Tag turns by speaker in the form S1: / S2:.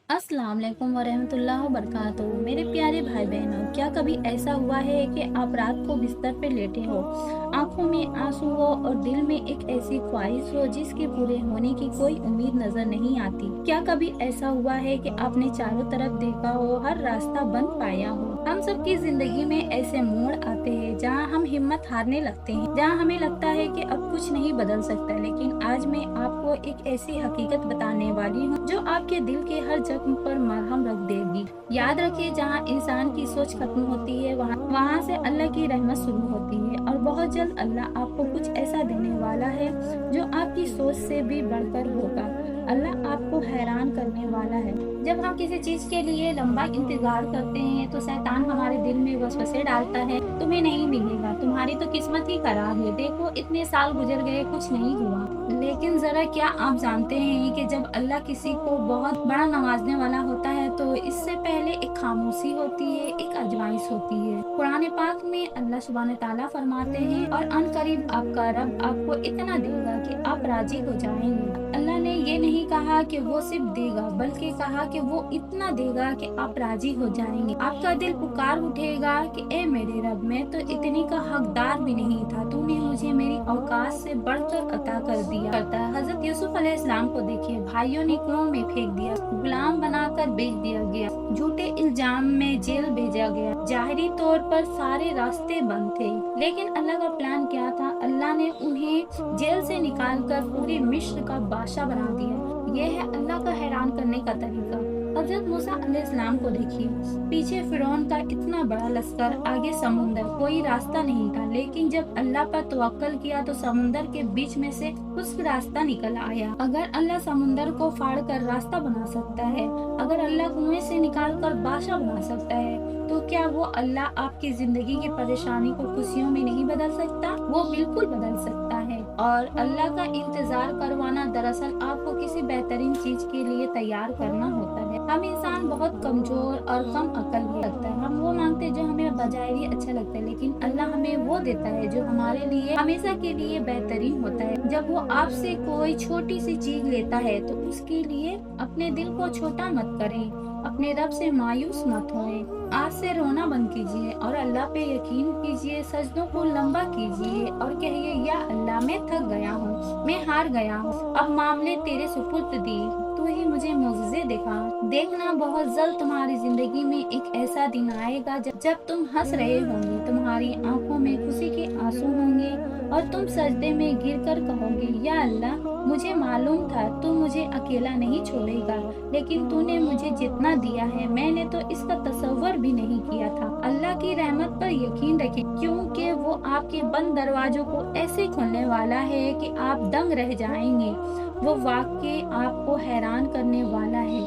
S1: अस्सलाम वालेकुम वरहमतुल्लाह वबरकातुहू। मेरे प्यारे भाई बहनों, क्या कभी ऐसा हुआ है कि आप रात को बिस्तर पे लेटे हो, आंखों में आंसू हो और दिल में एक ऐसी ख्वाहिश हो जिसके पूरे होने की कोई उम्मीद नजर नहीं आती? क्या कभी ऐसा हुआ है कि आपने चारों तरफ देखा हो, हर रास्ता बंद पाया हो? हम सबकी जिंदगी में ऐसे मोड़ आते हैं जहां हम हिम्मत हारने लगते हैं, जहां हमें लगता है कि अब कुछ नहीं बदल सकता। लेकिन आज मैं आपको एक ऐसी हकीकत बताने वाली हूँ जो आपके दिल के हर जख्म पर मरहम रख देगी। याद रखिए, जहाँ इंसान की सोच खत्म होती है वहाँ वहाँ से अल्लाह की रहमत शुरू होती है, और बहुत जल्द अल्लाह आपको कुछ ऐसा देने वाला है जो आपकी सोच से भी बढ़कर होगा। अल्लाह आपको हैरान करने वाला है। जब हम किसी चीज के लिए लंबा इंतजार करते हैं तो शैतान हमारे दिल में वसवसे डालता है, तुम्हें नहीं मिलेगा, तुम्हारी तो किस्मत ही खराब है, देखो इतने साल गुजर गए कुछ नहीं हुआ। लेकिन जरा क्या आप जानते हैं कि जब अल्लाह किसी को बहुत बड़ा नवाजने वाला होता है तो इससे पहले एक खामोशी होती है, एक आजमाइश होती है। कुरान पाक में अल्लाह सुब्हान ताला फरमाते हैं, और अनकरीब आपका रब आपको इतना देगा कि आप राजी हो जाएंगे। अल्लाह ने ये नहीं कहा कि वो सिर्फ देगा, बल्कि कहा कि वो इतना देगा कि आप राजी हो जाएंगे। आपका दिल पुकार उठेगा कि ए मेरे रब, मैं तो इतने का हकदार भी नहीं था, तूने मुझे मेरी औकात से बढ़कर अता कर दिया। करता है हजरत यूसुफ अलैहिस्सलाम को देखिए, भाइयों ने कुओं में फेंक दिया, गुलाम बनाकर बेच दिया गया, झूठे इल्जाम में जेल भेजा गया, जाहिरी तौर पर सारे रास्ते बंद थे। लेकिन अल्लाह का प्लान क्या था? अल्लाह ने उन्हें जेल से निकालकर पूरी मिस्र का बादशाह बना दिया। यह है अल्लाह का हैरान करने का तरीका। हजरत मूसा अलैहिस्सलाम को देखिए, पीछे फिरौन का इतना बड़ा लश्कर, आगे समुंदर, कोई रास्ता नहीं था। लेकिन जब अल्लाह पर तवक्कल किया तो समुंदर के बीच में से कुछ रास्ता निकल आया। अगर अल्लाह समुंदर को फाड़ कर रास्ता बना सकता है, अगर अल्लाह कुएं से निकाल कर बादशाह बना सकता है, तो क्या वो अल्लाह आपकी जिंदगी की परेशानी को खुशियों में नहीं बदल सकता? वो बिल्कुल बदल सकता है। और अल्लाह का इंतजार करवाना दरअसल आपको किसी बेहतरीन चीज के लिए तैयार करना होता है। हम इंसान बहुत कमजोर और कम अकल लगता है, हम वो मांगते हैं जो हमें बजाय अच्छा लगता है, लेकिन अल्लाह हमें वो देता है जो हमारे लिए हमेशा के लिए बेहतरीन होता है। जब वो आपसे कोई छोटी सी चीज लेता है तो उसके लिए अपने दिल को छोटा मत करें, अपने रब से मायूस मत होएं। आज से रोना बंद कीजिए और अल्लाह पे यकीन कीजिए, सजदों को लंबा कीजिए और कहिए, या अल्लाह मैं थक गया हूँ, मैं हार गया हूँ, अब मामले तेरे सुपुर्द दी, तू ही मुझे मौजज़े दिखा। देखना, बहुत जल्द तुम्हारी जिंदगी में एक ऐसा दिन आएगा जब तुम हंस रहे होंगे, तुम्हारी आंखों में खुशी के आंसू होंगे और तुम सजदे में गिरकर कहोगे, या अल्लाह, मुझे मालूम था तू मुझे अकेला नहीं छोड़ेगा, लेकिन तूने मुझे जितना दिया है मैंने तो इसका तसव्वुर भी नहीं किया था। अल्लाह की रहमत पर यकीन रखें, क्योंकि वो आपके बंद दरवाजों को ऐसे खोलने वाला है कि आप दंग रह जाएंगे। वो वाकई आपको हैरान करने वाला है।